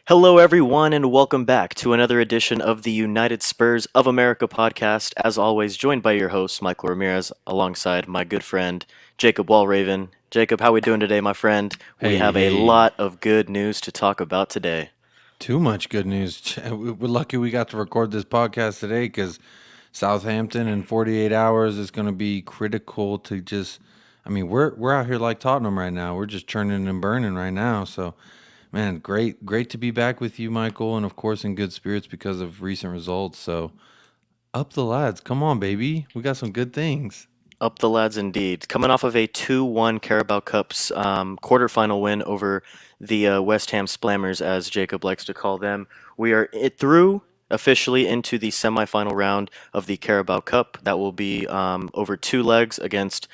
Hello, everyone, and welcome back to another edition of the United Spurs of America podcast. As always, joined by your host, Michael Ramirez, alongside my good friend, Jacob Walraven. Jacob, how we doing today, my friend? We Hey, have a hey, lot of good news to talk about today. too much good news. We're lucky we got to record this podcast today because Southampton in 48 hours is going to be critical to just. I mean, we're out here like Tottenham right now. We're just churning and burning right now. So, man, great to be back with you, Michael, and of course in good spirits because of recent results. So, up the lads, come on, baby, we got some good things. Up the lads indeed. Coming off of a 2-1 Carabao Cups quarterfinal win over the West Ham Splammers, as Jacob likes to call them, we are through officially into the semifinal round of the Carabao Cup. That will be over two legs against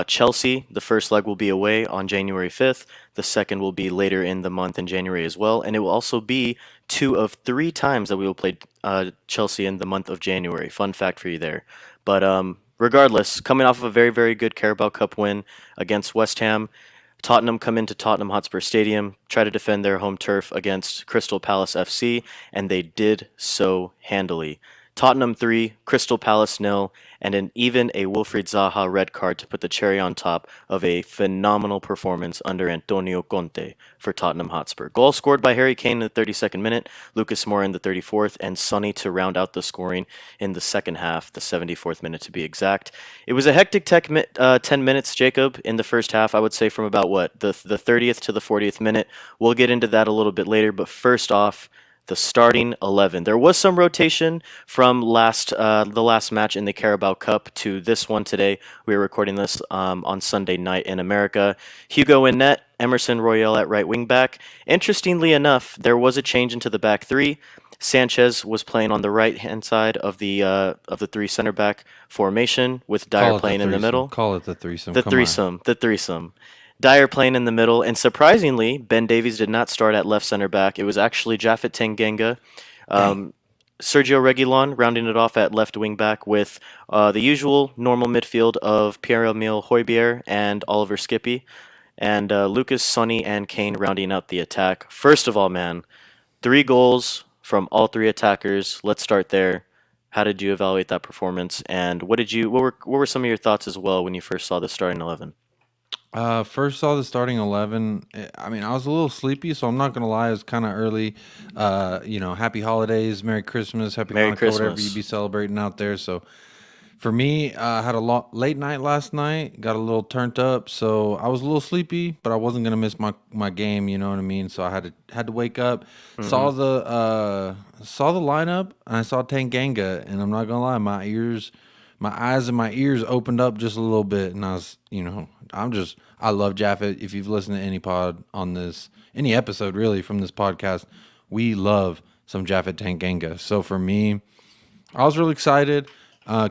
Chelsea. The first leg will be away on January 5th. The second will be later in the month in January as well. And it will also be two of three times that we will play Chelsea in the month of January. Fun fact for you there. But regardless, coming off of a very, very good Carabao Cup win against West Ham, Tottenham come into Tottenham Hotspur Stadium, try to defend their home turf against Crystal Palace FC, and they did so handily. Tottenham 3, Crystal Palace nil, and even a Wilfried Zaha red card to put the cherry on top of a phenomenal performance under Antonio Conte for Tottenham Hotspur. Goal scored by Harry Kane in the 32nd minute, Lucas Moura in the 34th, and Sonny to round out the scoring in the second half, the 74th minute to be exact. It was a hectic 10 minutes, Jacob, in the first half. I would say from about the 30th to the 40th minute. We'll get into that a little bit later, but first off, the starting 11. There was some rotation from the last match in the Carabao Cup to this one today. We are recording this on Sunday night in America. Hugo in net, Emerson Royale at right wing back. Interestingly enough, there was a change into the back three. Sanchez was playing on the right hand side of the three center back formation with Dyer Call it the playing in the threesome. middle. Call it the threesome. The Come on. threesome, the threesome. Dyer playing in the middle, and surprisingly, Ben Davies did not start at left center back. It was actually Japhet Tanganga. Dang. Um, Sergio Reguilon rounding it off at left wing back with the usual normal midfield of Pierre-Emile Højbjerg and Oliver Skippy, and Lucas, Sonny, and Kane rounding out the attack. First of all, man, three goals from all three attackers. Let's start there. How did you evaluate that performance, and what were some of your thoughts as well when you first saw the starting 11? First saw the starting 11. I mean, I was a little sleepy, so I'm not gonna lie. It was kind of early. Happy holidays, Merry Christmas, Happy Merry Hanukkah, whatever you Christmas. be celebrating out there. So for me, I had a late night last night. Got a little turned up, so I was a little sleepy, but I wasn't gonna miss my game. You know what I mean? So I had to wake up. Hmm. Saw the lineup, and I saw Tanganga, and I'm not gonna lie, my eyes and my ears opened up just a little bit, and I love Jaffet. If you've listened to any pod on this, any episode really from this podcast, we love some Jaffet Tanganga. So for me, I was really excited,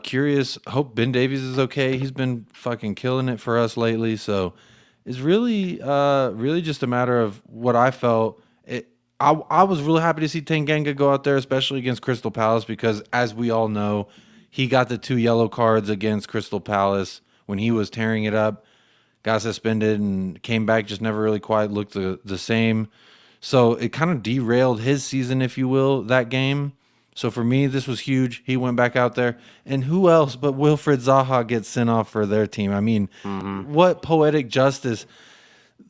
curious. Hope Ben Davies is okay. He's been fucking killing it for us lately. So it's really just a matter of what I felt. I was really happy to see Tanganga go out there, especially against Crystal Palace, because as we all know, he got the two yellow cards against Crystal Palace when he was tearing it up, got suspended, and came back, just never really quite looked the same. So it kind of derailed his season, if you will, that game. So for me, this was huge. He went back out there. And who else but Wilfred Zaha gets sent off for their team? I mean, Hmm. what poetic justice.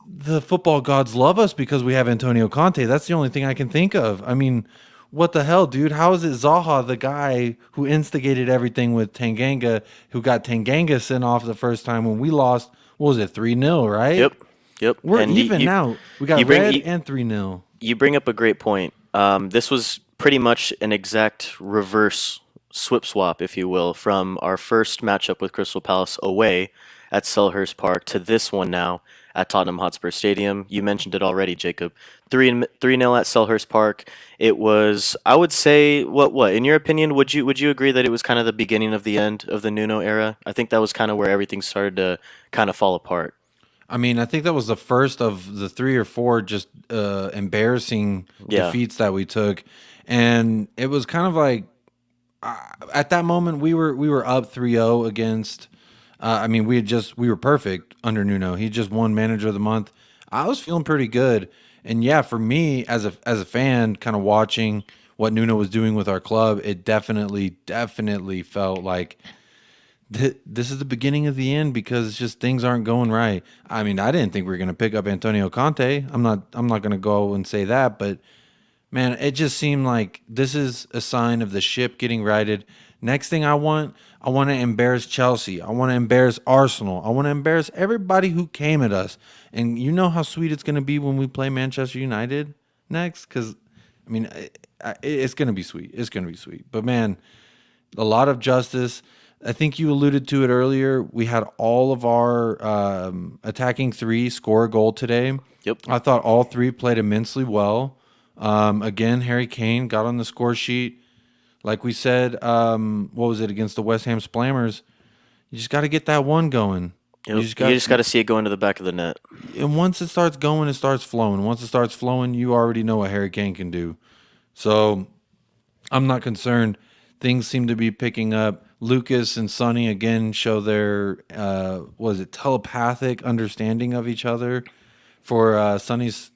The football gods love us because we have Antonio Conte. That's the only thing I can think of. I mean, what the hell, dude? How is it Zaha, the guy who instigated everything with Tanganga, who got Tanganga sent off the first time when we lost, what was it, 3-0, right? Yep. Yep. We're And even now. We got you bring red you, and 3-0. you bring up a great point. This was pretty much an exact reverse swap, if you will, from our first matchup with Crystal Palace away at Selhurst Park to this one now at Tottenham Hotspur Stadium. You mentioned it already, Jacob. 3-0 at Selhurst Park. It was, I would say, what in your opinion, would you agree that it was kind of the beginning of the end of the Nuno era? I think that was kind of where everything started to kind of fall apart. I mean, I think that was the first of the three or four just embarrassing Yeah. defeats that we took. And it was kind of like, at that moment we were up 3-0 against I mean, we were perfect under Nuno. He just won manager of the month. I was feeling pretty good. And yeah, for me as a fan, kind of watching what Nuno was doing with our club, it definitely felt like this is the beginning of the end because it's just things aren't going right. I mean, I didn't think we were going to pick up Antonio Conte. I'm not going to go and say that, but man, it just seemed like this is a sign of the ship getting righted. Next thing I want to embarrass Chelsea. I want to embarrass Arsenal. I want to embarrass everybody who came at us. And you know how sweet it's going to be when we play Manchester United next? Because, I mean, it's going to be sweet. It's going to be sweet. But man, a lot of justice. I think you alluded to it earlier. We had all of our attacking three score a goal today. Yep. I thought all three played immensely well. Again, Harry Kane got on the score sheet. Like we said, what was it against the West Ham Splammers? You just got to get that one going. You Yep. just You got, just got to see it go into the back of the net. and once it starts going, it starts flowing. Once it starts flowing, you already know what Harry Kane can do. So I'm not concerned. Things seem to be picking up. Lucas and Sonny again show their was it telepathic understanding of each other for Sonny's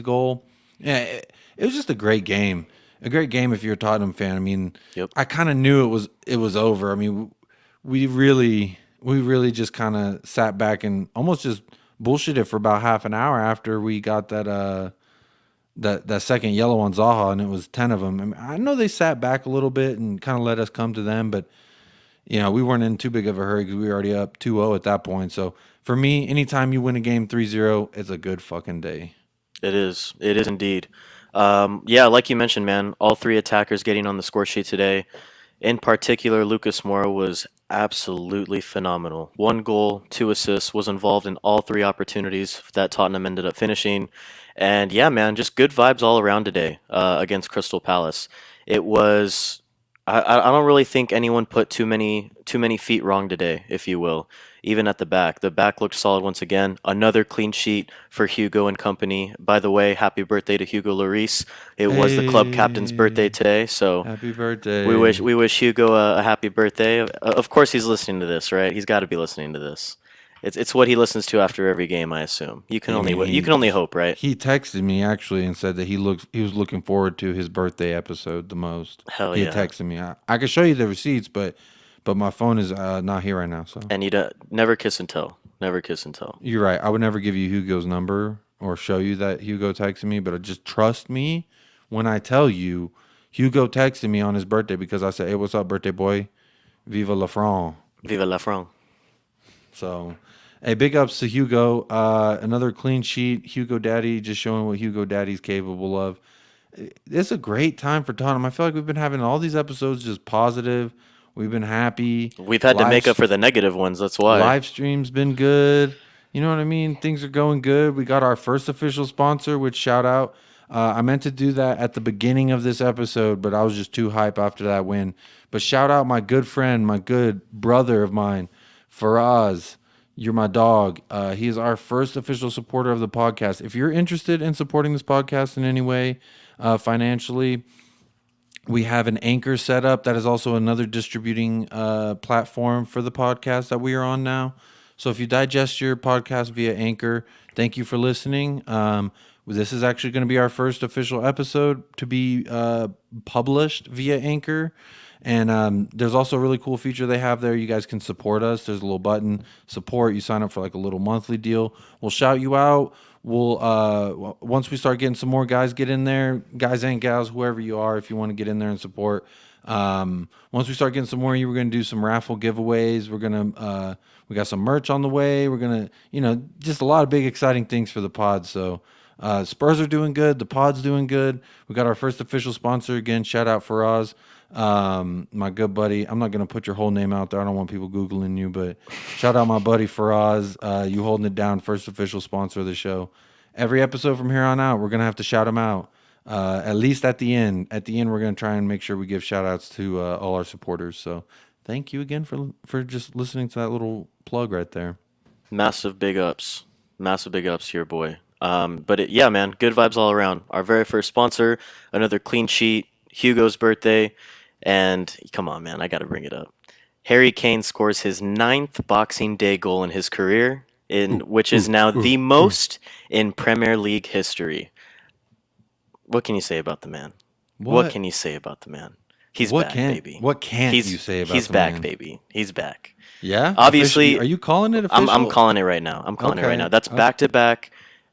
goal. Yeah, it was just a great game. A great game if you're a Tottenham fan. I mean, Yep. I kind of knew it was over. I mean, we really just kind of sat back and almost just bullshitted for about half an hour after we got that second yellow on Zaha, and it was 10 of them. I mean, I know they sat back a little bit and kind of let us come to them, but we weren't in too big of a hurry because we were already up 2-0 at that point. So for me, anytime you win a game 3-0, it's a good fucking day. It is. It is indeed. Yeah, like you mentioned, man, all three attackers getting on the score sheet today. In particular, Lucas Moura was absolutely phenomenal. One goal, two assists, was involved in all three opportunities that Tottenham ended up finishing. And yeah, man, just good vibes all around today against Crystal Palace. It was. I don't really think anyone put too many feet wrong today, if you will. Even at the back, looked solid once again. Another clean sheet for Hugo and company. By the way, happy birthday to Hugo Lloris. It was the club captain's birthday Hey, today, so happy we wish birthday. we wish Hugo a happy birthday. Of course, he's listening to this, right? He's got to be listening to this. It's what he listens to after every game, I assume. I mean, You can only hope, right? he texted me actually and said that he was looking forward to his birthday episode the most. Hell He had yeah. texted me. I could show you the receipts, but my phone is not here right now. So And you never kiss and tell. Never kiss and tell. you're right. I would never give you Hugo's number or show you that Hugo texted me, but just trust me when I tell you Hugo texted me on his birthday because I said, "Hey, what's up, birthday boy? Viva la France." Vive la France. So, hey, big ups to Hugo. Another clean sheet. Hugo Daddy just showing what Hugo Daddy's capable of. It's a great time for Tottenham. I feel like we've been having all these episodes just positive. We've been happy. We've had to Live make up for the negative ones. That's why. live stream's been good. You know what I mean? Things are going good. We got our first official sponsor, which shout out. I meant to do that at the beginning of this episode, but I was just too hype after that win. But shout out my good friend, my good brother of mine, Faraz. You're my dog. He is our first official supporter of the podcast. If you're interested in supporting this podcast in any way, financially, we have an Anchor set up. That is also another distributing platform for the podcast that we are on now. So if you digest your podcast via Anchor, thank you for listening. This is actually going to be our first official episode to be published via Anchor. And there's also a really cool feature they have there. You guys can support us. There's a little button, support. You sign up for like a little monthly deal. We'll shout you out. We'll once we start getting some more guys get in there, guys and gals, whoever you are, if you want to get in there and support. Once we start getting some more, we're going to do some raffle giveaways. We got some merch on the way. We're gonna, just a lot of big exciting things for the pod. So Spurs are doing good. The pod's doing good. We got our first official sponsor again. Shout out Faraz, my good buddy. I'm not gonna put your whole name out there. I don't want people googling you, but shout out my buddy Faraz. You holding it down. First official sponsor of the show. Every episode from here on out, we're gonna have to shout him out. At least at the end. At the end, we're gonna try and make sure we give shout outs to all our supporters. So thank you again for just listening to that little plug right there. Massive big ups. Massive big ups to your boy. Yeah, man, good vibes all around. Our very first sponsor, another clean sheet, Hugo's birthday, and come on, man, I got to bring it up. Harry Kane scores his ninth Boxing Day goal in his career, in which is now the most in Premier League history. What can you say about the man? What What can you say about the man? He's back, baby. what can't you say about He's the back, man? baby. He's back. Yeah, official. Obviously, Are you calling it I'm official? calling it right now. I'm calling it right now. Okay. That's back to back,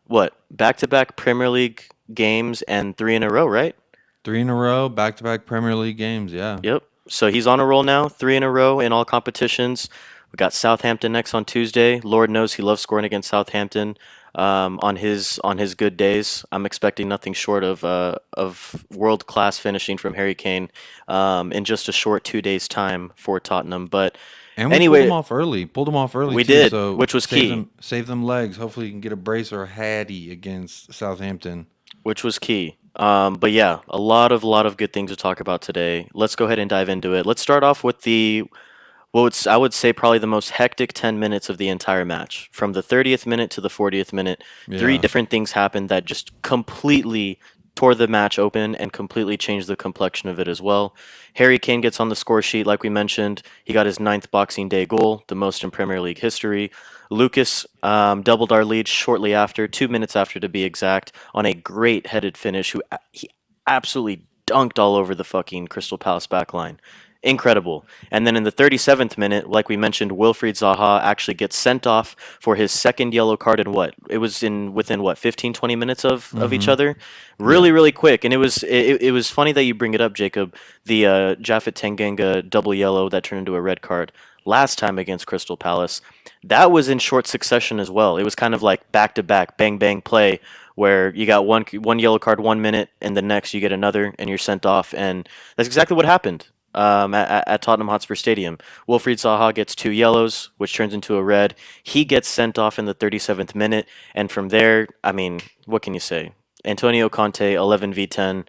what? Back to back Premier League games and three in a row, right? Three in a row, back to back Premier League games. Yeah. Yep. So he's on a roll now, three in a row in all competitions. We got Southampton next on Tuesday. Lord knows he loves scoring against Southampton. On his good days, I'm expecting nothing short of world class finishing from Harry Kane in just a short 2 days time for Tottenham. But And we pulled anyway, them off early. Pulled them off early we too. did, So which was key. save them legs. Hopefully you can get a brace or a hattie against Southampton. Which was key. But yeah, a lot of good things to talk about today. Let's go ahead and dive into it. Let's start off with the well, it's I would say probably the most hectic 10 minutes of the entire match. From the 30th minute to the 40th minute, three Yeah. different things happened that just completely tore the match open and completely changed the complexion of it as well. Harry Kane gets on the score sheet, like we mentioned. He got his ninth Boxing Day goal, the most in Premier League history. Lucas doubled our lead shortly after, 2 minutes after to be exact, on a great headed finish. He absolutely dunked all over the fucking Crystal Palace backline. Incredible. And then in the 37th minute, like we mentioned, Wilfried Zaha actually gets sent off for his second yellow card in what? It was in within what, 15, 20 minutes of each Mm-hmm. other? Yep. Really, really quick. And it was funny that you bring it up, Jacob. The Japhet Tanganga double yellow that turned into a red card last time against Crystal Palace. That was in short succession as well. It was kind of like back to back, bang bang play where you got one yellow card 1 minute and the next you get another and you're sent off, and that's exactly what happened at Tottenham Hotspur Stadium. Wilfried Zaha gets two yellows, which turns into a red. He gets sent off in the 37th minute, and from there, I mean, what can you say? Antonio Conte, 11v10.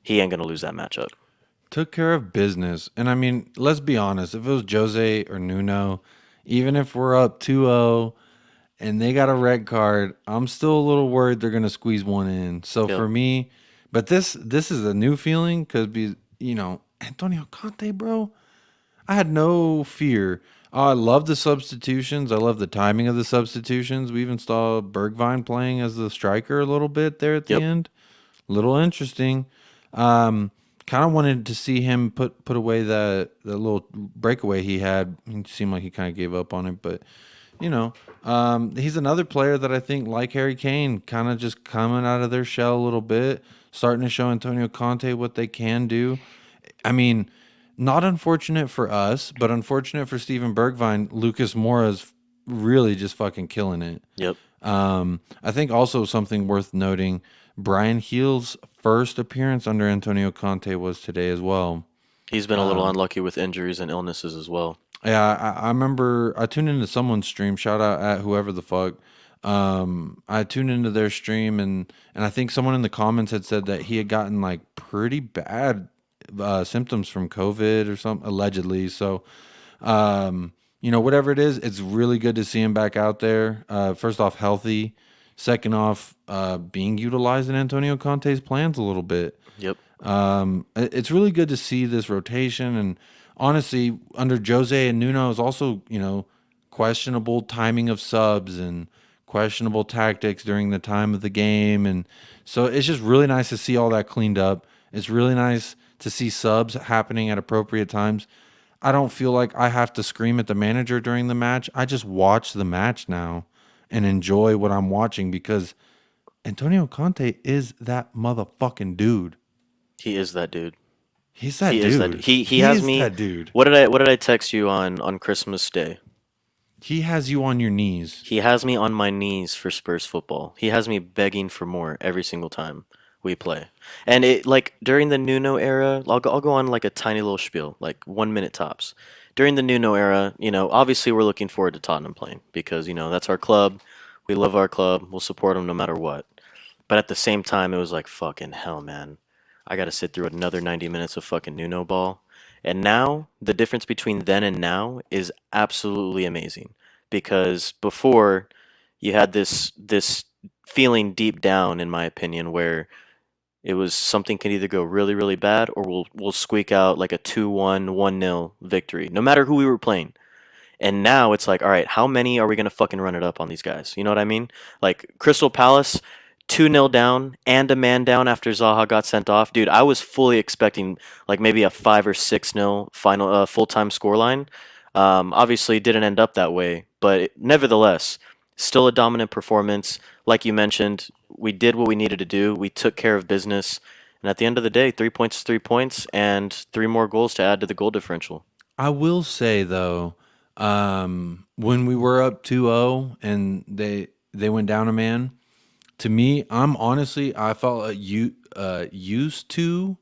He ain't gonna lose that matchup. Took care of business. And I mean, let's be honest. If it was Jose or Nuno, even if we're up 2-0 and they got a red card, I'm still a little worried they're going to squeeze one in. So Yep. for me, but this is a new feeling because, Antonio Conte, bro, I had no fear. I love the substitutions. I love the timing of the substitutions. We even saw Bergvine playing as the striker a little bit there at the Yep. end. Little interesting. Um, Kind of wanted to see him put away that little breakaway he had. It seemed like he kind of gave up on it, but he's another player that I think, like Harry Kane, kind of just coming out of their shell a little bit, starting to show Antonio Conte what they can do. I mean, not unfortunate for us, but unfortunate for Steven Bergvine. Lucas Moura's really just fucking killing it. Yep. I think also something worth noting, Brian Heal's first appearance under Antonio Conte was today as well. He's been a little unlucky with injuries and illnesses as well. Yeah, I remember I tuned into someone's stream. Shout out at whoever the fuck. I tuned into their stream and I think someone in the comments had said that he had gotten like pretty bad symptoms from COVID or something allegedly. So, whatever it is, it's really good to see him back out there. First off, healthy. Second off, being utilized in Antonio Conte's plans a little bit. Yep. It's really good to see this rotation. And honestly, under Jose and Nuno is also, questionable timing of subs and questionable tactics during the time of the game. And so it's just really nice to see all that cleaned up. It's really nice to see subs happening at appropriate times. I don't feel like I have to scream at the manager during the match. I just watch the match now and enjoy what I'm watching because Antonio Conte is that motherfucking dude. He is that dude. He's that He is that. dude. He has He's me. that dude. What did I text you on Christmas Day? He has you on your knees. He has me on my knees for Spurs football. He has me begging for more every single time we play. And it like during the Nuno era, I'll go on like a tiny little spiel, like 1 minute tops. During the Nuno era, obviously we're looking forward to Tottenham playing because that's our club. We love our club. We'll support them no matter what. But at the same time, it was like fucking hell, man. I got to sit through another 90 minutes of fucking Nuno ball. And now, the difference between then and now is absolutely amazing. Because before, you had this feeling deep down, in my opinion, where it was something can either go really, really bad or we'll squeak out like a 2-1, 1-0 victory, no matter who we were playing. And now it's like, all right, how many are we gonna fucking run it up on these guys? You know what I mean? Like Crystal Palace, 2-0 down and a man down after Zaha got sent off. Dude, I was fully expecting like maybe a 5 or 6-0 final full-time scoreline. Obviously, it didn't end up that way, but nevertheless, still a dominant performance. Like you mentioned, we did what we needed to do. We took care of business. And at the end of the day, 3 points is 3 points and three more goals to add to the goal differential. I will say though, when we were up 2-0 and they went down a man, to me, I felt used to,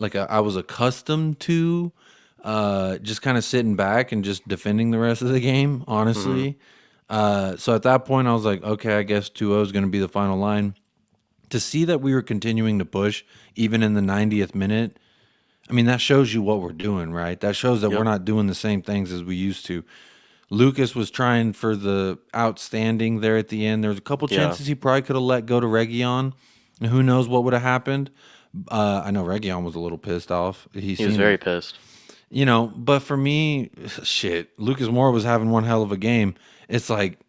I was accustomed to, just kind of sitting back and just defending the rest of the game. Hmm. Honestly, so at that point, I was like, okay, I guess 2-0 is going to be the final line. To see that we were continuing to push even in the 90th minute, I mean, that shows you what we're doing, right? That shows that we're Yep. not doing the same things as we used to. Lucas was trying for the outstanding there at the end. There was a couple Yeah. chances he probably could have let go to Region, and who knows what would have happened. I know Region was a little pissed off. He He was very seemed, pissed. but for me, shit, Lucas Moura was having one hell of a game. It's like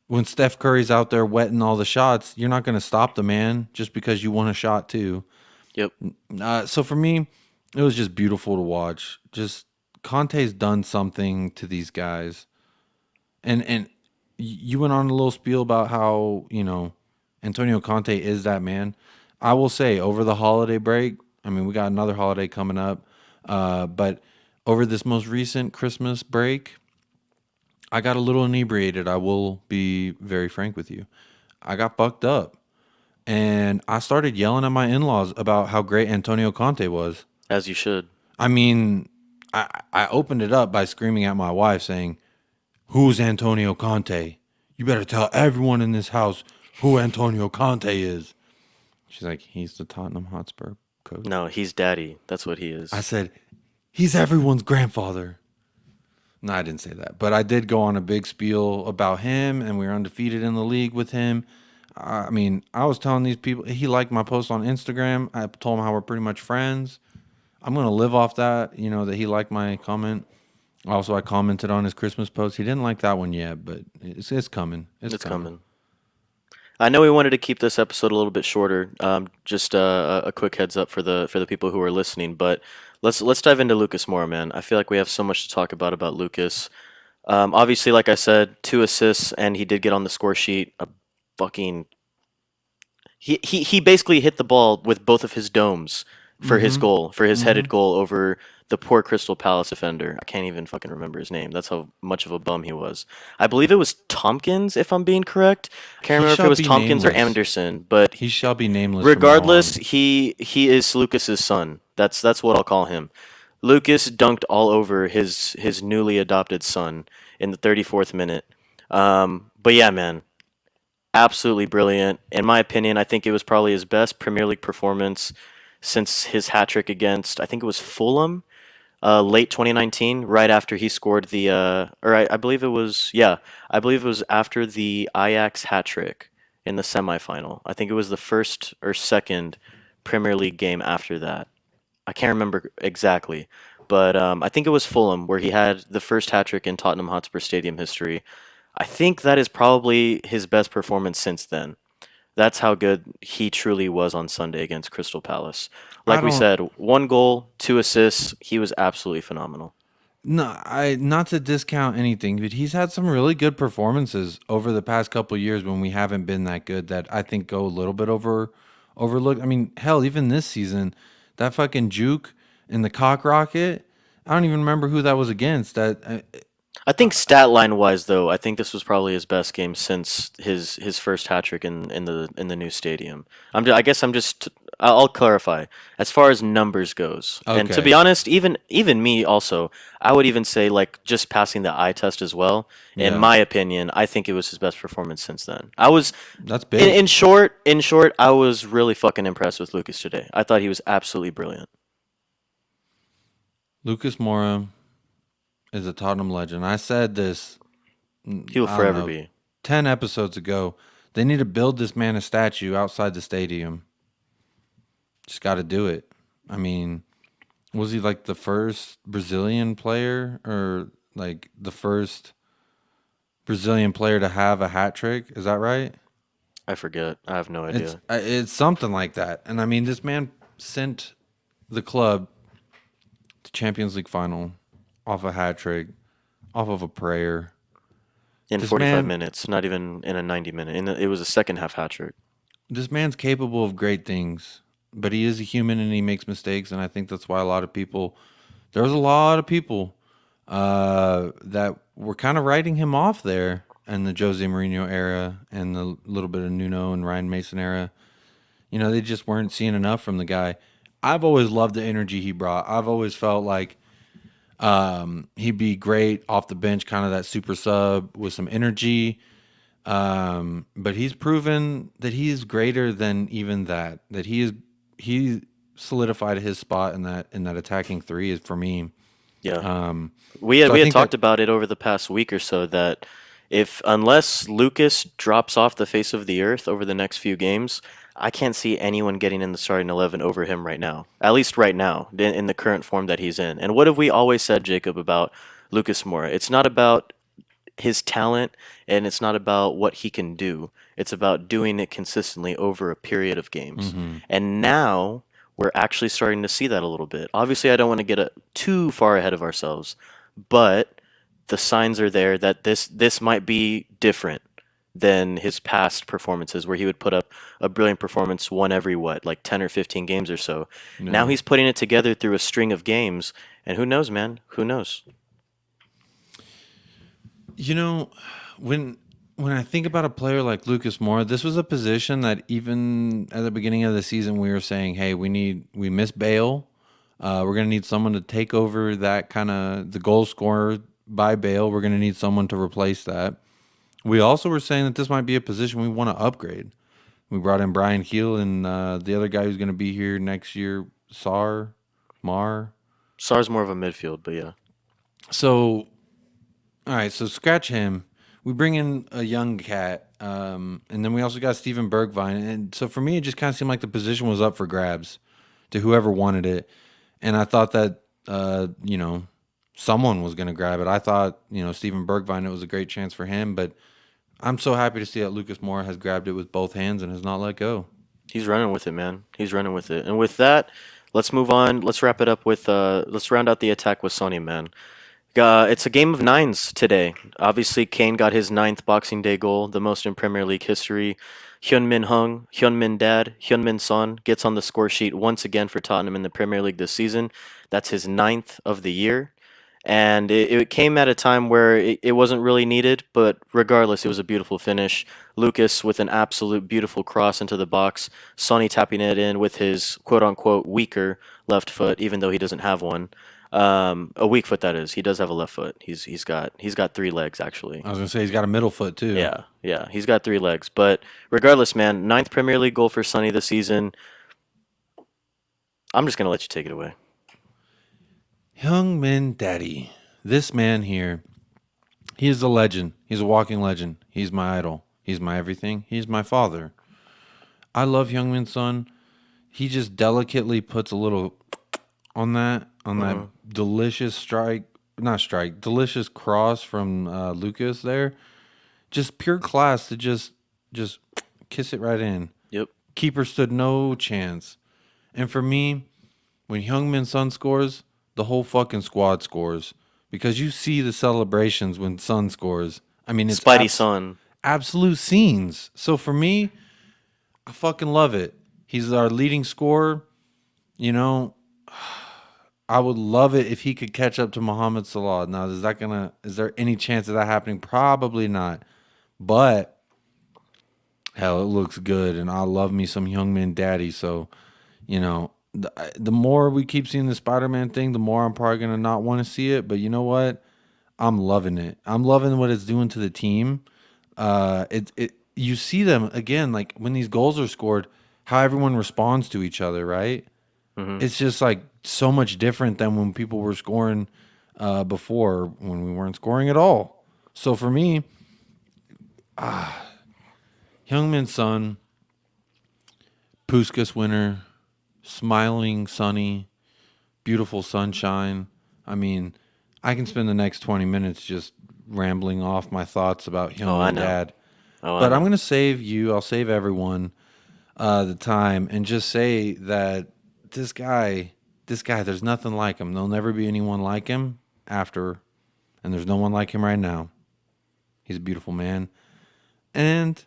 when Steph Curry's out there wetting all the shots, you're not going to stop the man just because you won a shot too. Yep. So for me, it was just beautiful to watch. Just Conte's done something to these guys, and you went on a little spiel about how Antonio Conte is that man. I will say over the holiday break, I mean we got another holiday coming up, but over this most recent Christmas break, I got a little inebriated. I will be very frank with you. I got fucked up, and I started yelling at my in-laws about how great Antonio Conte was. As you should. I mean, I opened it up by screaming at my wife saying, "Who's Antonio Conte? You better tell everyone in this house who Antonio Conte is." She's like, "He's the Tottenham Hotspur coach." No, he's daddy. That's what he I is. said, "He's everyone's grandfather." No, I didn't say that, but I did go on a big spiel about him, and we were undefeated in the league with him. I mean, I was telling these people, he liked my post on Instagram. I told him how we're pretty much friends. I'm gonna live off that, that he liked my comment. Also, I commented on his Christmas post. He didn't like that one yet, but it's coming. It's It's coming. coming. I know we wanted to keep this episode a little bit shorter. Just a quick heads up for the people who are listening, but let's dive into Lucas Moura, man. I feel like we have so much to talk about Lucas. Obviously, like I said, 2 assists, and he did get on the score sheet. A fucking he basically hit the ball with both of his domes for his Mm-hmm. goal, for his Mm-hmm. headed goal over the poor Crystal Palace defender. I can't even fucking remember his name. That's how much of a bum he was. I believe it was Tompkins, if I'm being correct. I can't He remember if it shall was be Tompkins or nameless. Anderson, but He shall be nameless from now regardless, on. he is Lucas's son. That's what I'll call him. Lucas dunked all over his newly adopted son in the 34th minute. But yeah, man, absolutely brilliant. In my opinion, I think it was probably his best Premier League performance since his hat trick against, I think it was Fulham, late 2019, right after he scored the, I believe it was, yeah, I believe it was after the Ajax hat trick in the semifinal. I think it was the first or second Premier League game after that. I can't remember exactly, but I think it was Fulham where he had the first hat trick in Tottenham Hotspur Stadium history. I think that is probably his best performance since then. That's how good he truly was on Sunday against Crystal Palace. I Like we don't. said, 1 goal, 2 assists. He was absolutely phenomenal. No, I not to discount anything, but he's had some really good performances over the past couple of years when we haven't been that good. That I think go a little bit overlooked. I mean, hell, even this season, that fucking juke in the cock rocket. I don't even remember who that was against. I think stat line wise, though, I think this was probably his best game since his first hat trick in the new stadium. I guess I'm just. I'll clarify as far as numbers goes, and to be Okay, honest, even me also, I would even say like just passing the eye test as well. In yeah, my opinion, I think it was his best performance since then. I was that's in, big. in short, in short, I was really fucking impressed with Lucas today. I thought he was absolutely brilliant. Lucas Moura is a Tottenham legend. I said this, He will I don't forever know, be. 10 episodes ago. They need to build this man a statue outside the stadium. Just got to do it. I mean, was he like the first Brazilian player or like the first Brazilian player to have a hat trick? Is that right? I forget. I have no idea. It's something like that. And I mean, this man sent the club to Champions League final off a hat trick, off of a prayer. In This 45 man, minutes, not even in a 90-minute. It was a second half hat trick. this man's capable of great things, but he is a human and he makes mistakes. And I think that's why there was a lot of people that were kind of writing him off there in the Jose Mourinho era and the little bit of Nuno and Ryan Mason era. You know, they just weren't seeing enough from the guy. I've always loved the energy he brought. I've always felt like he'd be great off the bench, kind of that super sub with some energy. But he's proven that he is greater than even that. That he solidified his spot in that attacking three is for me. Yeah. Um, We had so I we had think that talked about it over the past week or so that if unless Lucas drops off the face of the earth over the next few games, I can't see anyone getting in the starting 11 over him right now. At least right now, in the current form that he's in. And what have we always said, Jacob, about Lucas Moura? It's not about his talent and it's not about what he can do. It's about doing it consistently over a period of games. mhm. And now we're actually starting to see that a little bit. Obviously, I don't want to get too far ahead of ourselves, but the signs are there that this might be different than his past performances where he would put up a brilliant performance one every what, like 10 or 15 games or so. Now No. he's putting it together through a string of games and who knows, man? Who knows? You know, when when I think about a player like Lucas Moura, this was a position that even at the beginning of the season we were saying, "Hey, we miss Bale. We're gonna need someone to take over that kind of the goal scorer by Bale. We're gonna need someone to replace that." We also were saying that this might be a position we want to upgrade. We brought in Brian Heel and the other guy who's going to be here next year, Mar. Sar's more of a midfield, but yeah. So, all right, so scratch him. We bring in a young cat, and then we also got Steven Bergvine. And so for me, it just kind of seemed like the position was up for grabs to whoever wanted it. And I thought that, someone was going to grab it. I thought, Steven Bergvine, it was a great chance for him. But I'm so happy to see that Lucas Moura has grabbed it with both hands and has not let go. He's running with it, man. He's running with it. And with that, let's move on. Let's wrap it up with let's round out the attack with Sonny, man. It's a game of nines today. Obviously, Kane got his ninth Boxing Day goal, the most in Premier League history. Hyun-min Hung, Hyun-min Dad, Hyun-min Son gets on the score sheet once again for Tottenham in the Premier League this season. That's his ninth of the year. And it came at a time where it wasn't really needed, but regardless, it was a beautiful finish. Lucas with an absolute beautiful cross into the box. Sonny tapping it in with his quote unquote weaker left foot, even though he doesn't have one. A weak foot that is. He does have a left foot. He's got three legs actually. I was going to say he's got a middle foot too. Yeah, he's got three legs. But regardless, man, ninth Premier League goal for Sonny this season. I'm just gonna let you take it away. Young Min Daddy. This man here, he is a legend. He's a walking legend. He's my idol. He's my everything. He's my father. I love Young Min Son. He just delicately puts a little on that Hmm. delicious delicious cross from Lucas there. Just pure class to just kiss it right in. Yep. Keeper stood no chance. And for me, when Heung-min Son scores, the whole fucking squad scores because you see the celebrations when Son scores. I mean, it's Spidey Son. absolute scenes. So for me, I fucking love it. He's our leading scorer. You know, I would love it if he could catch up to Mohamed Salah. Now, is there any chance of that happening? Probably not. But hell, it looks good, and I love me some Heung-min Daddy. So, the more we keep seeing the Spider-Man thing, the more I'm probably gonna not want to see it. But you know what? I'm loving it. I'm loving what it's doing to the team. It you see them again, like when these goals are scored, how everyone responds to each other, right? Hmm. It's just like so much different than when people were scoring before, when we weren't scoring at all. So for me, Heung-min Son, Puskas winner, smiling, sunny, beautiful sunshine. I mean, I can spend the next 20 minutes just rambling off my thoughts about Oh, I Heung-min know. Dad. Oh, I But I'm know. gonna save you. I'll save everyone the time and just say that this guy, this guy, there's nothing like him. There'll never be anyone like him after, and there's no one like him right now. He's a beautiful man, and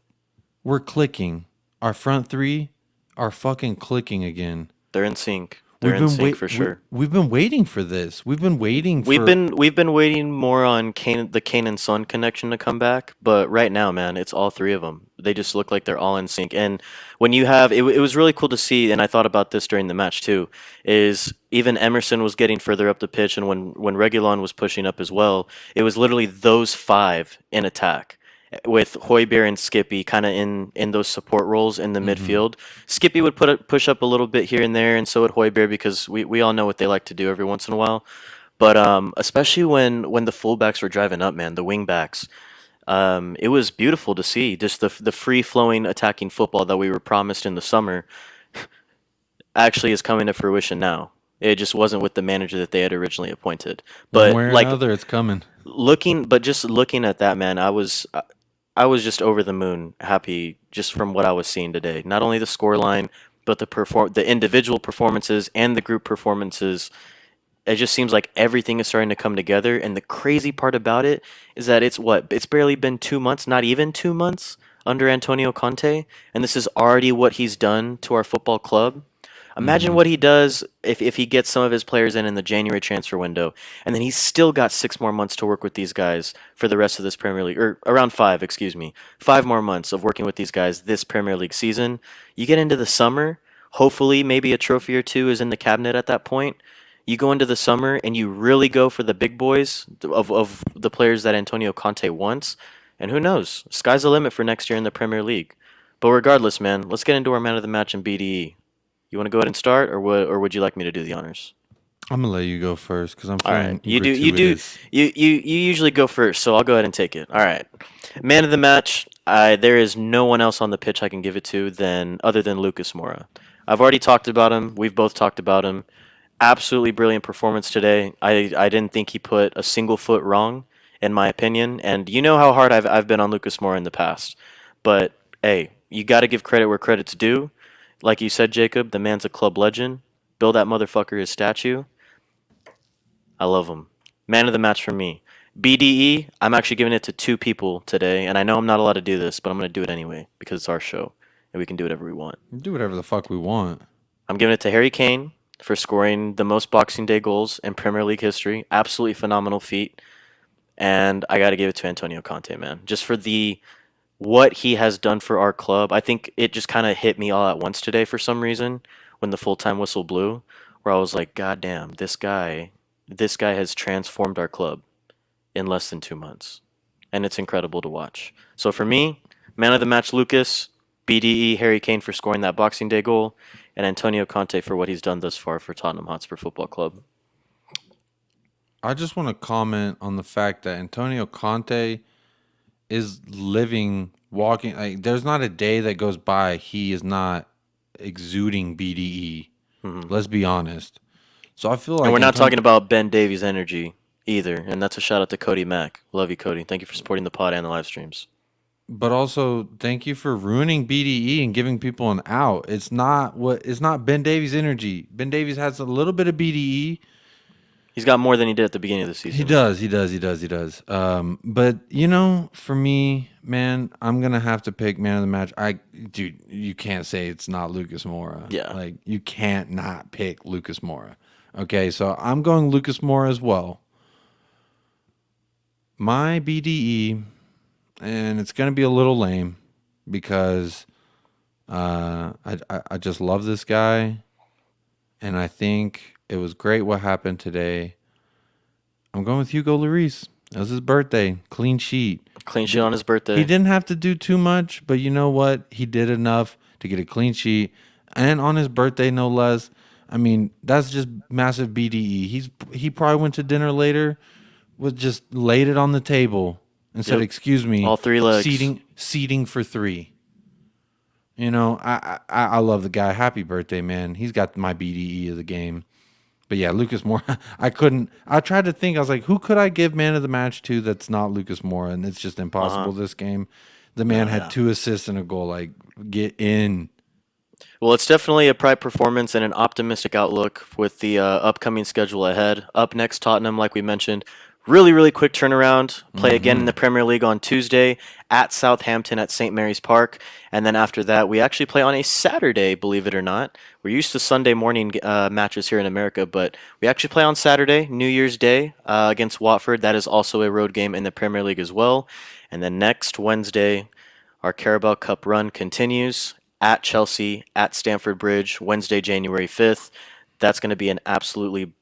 we're clicking. Our front three are fucking clicking again. They're in sync. They're We've in been sync wait for we, sure. we've been waiting for this. We've been waiting We've for. been we've been waiting more on Kane, the Kane and Son connection to come back, but right now, man, it's all three of them. They just look like they're all in sync. And when you have it was really cool to see, and I thought about this during the match too, is even Emerson was getting further up the pitch, and when Reguilon was pushing up as well, it was literally those five in attack. With Højbjerg and Skippy kind of in those support roles in the Mhm. midfield. Skippy would push up a little bit here and there, and so would Højbjerg because we all know what they like to do every once in a while. But especially when the fullbacks were driving up, man, the wingbacks, it was beautiful to see. Just the free flowing attacking football that we were promised in the summer actually is coming to fruition now. It just wasn't with the manager that they had originally appointed. One But way or like another, it's coming. just looking at that, man, I was just over the moon happy just from what I was seeing today. Not only the scoreline, but the individual performances and the group performances. It just seems like everything is starting to come together. And the crazy part about it is that it's barely been 2 months, not even 2 months under Antonio Conte, and this is already what he's done to our football club. Imagine Hmm. what he does if he gets some of his players in the January transfer window, and then he's still got 6 more months to work with these guys for the rest of this Premier League, or around five, excuse me, 5 more months of working with these guys this Premier League season. You get into the summer, hopefully maybe a trophy or two is in the cabinet at that point. You go into the summer and you really go for the big boys of the players that Antonio Conte wants, and who knows, sky's the limit for next year in the Premier League. But regardless, man, let's get into our man of the match in BDE. You want to go ahead and start, or would you like me to do the honors? I'm gonna let you go first because I'm All right, feeling gratuitous. you usually go first, so I'll go ahead and take it. All right, man of the match. There is no one else on the pitch I can give it to than other than Lucas Moura. I've already talked about him. We've both talked about him. Absolutely brilliant performance today. I didn't think he put a single foot wrong, in my opinion. And you know how hard I've been on Lucas Moura in the past, but hey, you got to give credit where credit's due. Like you said, Jacob, the man's a club legend. Build that motherfucker his statue. I love him. Man of the match for me. BDE, I'm actually giving it to two people today, and I know I'm not allowed to do this, but I'm going to do it anyway because it's our show and we can do whatever we want. Do whatever the fuck we want. I'm giving it to Harry Kane for scoring the most Boxing Day goals in Premier League history. Absolutely phenomenal feat. And I got to give it to Antonio Conte, man. Just for the what he has done for our club. I think it just kind of hit me all at once today for some reason when the full-time whistle blew, where I was like, God damn, this guy has transformed our club in less than 2 months. And it's incredible to watch. So for me, man of the match, Lucas, BDE, Harry Kane for scoring that Boxing Day goal, and Antonio Conte for what he's done thus far for Tottenham Hotspur Football Club. I just want to comment on the fact that Antonio Conte is living, walking. Like, there's not a day that goes by he is not exuding BDE. Hmm. Let's be honest. So I feel And like we're not Antonio. talking about Ben Davies' energy either. And that's a shout out to Cody Mack. Love you, Cody. Thank you for supporting the pod and the live streams. But also, thank you for ruining BDE and giving people an out. It's not Ben Davies' energy. Ben Davies has a little bit of BDE. He's got more than he did at the beginning of the He season. does, he does, he does, he does. But for me, man, I'm gonna have to pick man of the match. Dude, you can't say it's not Lucas Moura. Yeah. Like, you can't not pick Lucas Moura. Okay, so I'm going Lucas Moura as well. My BDE, and it's gonna be a little lame because I just love this guy, and I think it was great what happened today. I'm going with Hugo Lloris. It was his birthday. Clean sheet. Clean sheet Di- on his He birthday. didn't have to do too much, but you know what? He did enough to get a clean sheet, and on his birthday, no less. I mean, that's just massive BDE. He probably went to dinner later, with just laid it on the table and said, Yep. "Excuse me, All three legs. seating for three." I love the guy. Happy birthday, man. He's got my BDE of the game. But yeah, Lucas Moura. I couldn't. I tried to think. I was like, who could I give man of the match to that's not Lucas Moura? And it's just Uh huh. impossible this game. The man No, had yeah. 2 assists and a goal. Like, get in. Well, it's definitely a pride performance and an optimistic outlook with the upcoming schedule ahead. Up next, Tottenham, like we mentioned. Really, really quick turnaround. Play again in Mm-hmm. the Premier League on Tuesday at Southampton at St. Mary's Park. And then after that, we actually play on a Saturday, believe it or not. We're used to Sunday morning matches here in America, but we actually play on Saturday, New Year's Day, against Watford. That is also a road game in the Premier League as well. And then next Wednesday, our Carabao Cup run continues at Chelsea, at Stamford Bridge, Wednesday, January 5th. That's going to be an absolute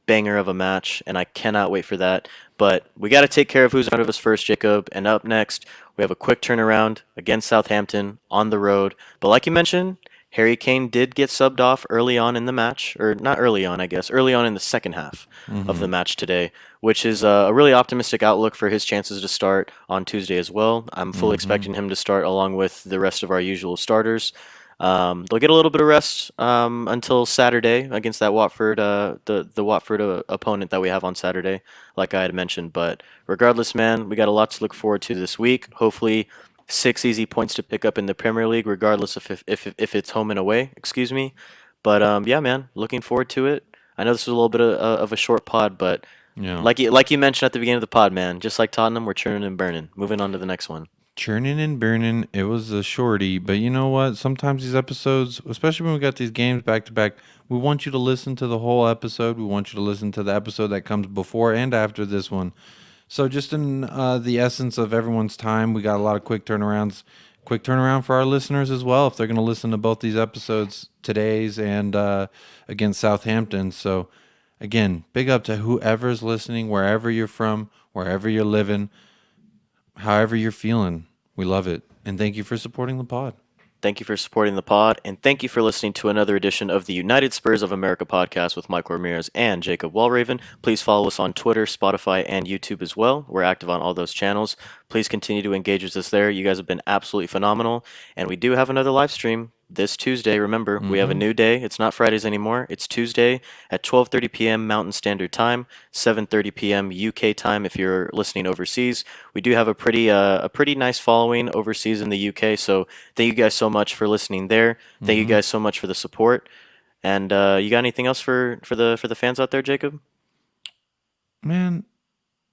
banger of a match, and I cannot wait for that. But we got to take care of who's in front of us first, Jacob. And up next, we have a quick turnaround against Southampton on the road. But like you mentioned, Harry Kane did get subbed off early on in the match, or not early on, I guess, early on in the second half of Mm-hmm. the match today, which is a really optimistic outlook for his chances to start on Tuesday as well. I'm fully Mm-hmm. expecting him to start along with the rest of our usual starters. They'll get a little bit of rest until Saturday against that Watford, the Watford opponent that we have on Saturday, like I had mentioned. But regardless, man, we got a lot to look forward to this week. Hopefully, 6 easy points to pick up in the Premier League, regardless if it's home and away. Excuse me. But yeah, man, looking forward to it. I know this is a little bit of a short pod, but Yeah. like you mentioned at the beginning of the pod, man, just like Tottenham, we're churning and burning. Moving on to the next one. Churning and burning. It was a shorty, but you know what? Sometimes these episodes, especially when we got these games back to back, we want you to listen to the whole episode. We want you to listen to the episode that comes before and after this one. So, just in the essence of everyone's time, we got a lot of quick turnarounds. Quick turnaround for our listeners as well, if they're going to listen to both these episodes, today's and against Southampton. So, again, big up to whoever's listening, wherever you're from, wherever you're living, however you're feeling. We love it. And thank you for supporting the pod. Thank you for supporting the pod, and thank you for listening to another edition of the United Spurs of America podcast with Michael Ramirez and Jacob Walraven. Please follow us on Twitter, Spotify, and YouTube as well. We're active on all those channels. Please continue to engage with us there. You guys have been absolutely phenomenal, and we do have another live stream this Tuesday. Remember, we have a Mm-hmm. new day. It's not Fridays anymore. It's Tuesday at 12:30 p.m. Mountain Standard Time, 7:30 p.m. UK time if you're listening overseas. We do have a pretty nice following overseas in the UK, so thank you guys so much for listening there. Thank you Mm-hmm. guys so much for the support. And you got anything else for the fans out there, Jacob? Man,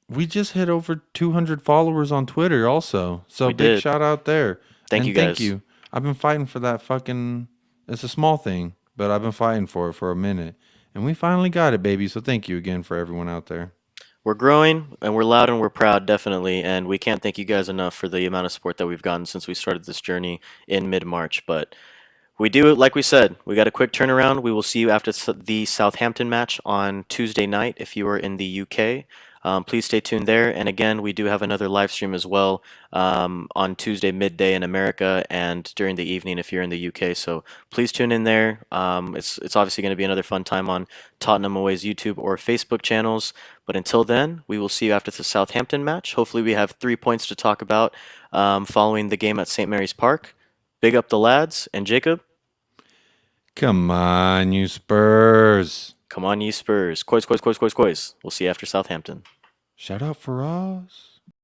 we just hit over 200 followers on Twitter also. So We big did. shout out there. Thank you And thank guys. you. I've been fighting for that fucking it's a small thing, but I've been fighting for it for a minute. And we finally got it, baby. So thank you again for everyone out there. We're growing and we're loud and we're proud, definitely. And we can't thank you guys enough for the amount of support that we've gotten since we started this journey in mid March. But we do it like we said. We got a quick turnaround. We will see you after the Southampton match on Tuesday night if you are in the UK. Please stay tuned there. And again, we do have another live stream as well on Tuesday midday in America and during the evening if you're in the UK. So please tune in there. It's obviously going to be another fun time on Tottenham Away's YouTube or Facebook channels. But until then, we will see you after the Southampton match. Hopefully, we have 3 points to talk about following the game at St. Mary's Park. Big up the lads and Jacob. Come on, you Spurs. Come on, you Spurs. Coys, coys, coys, coys, coys. We'll see you after Southampton. Shout out for us.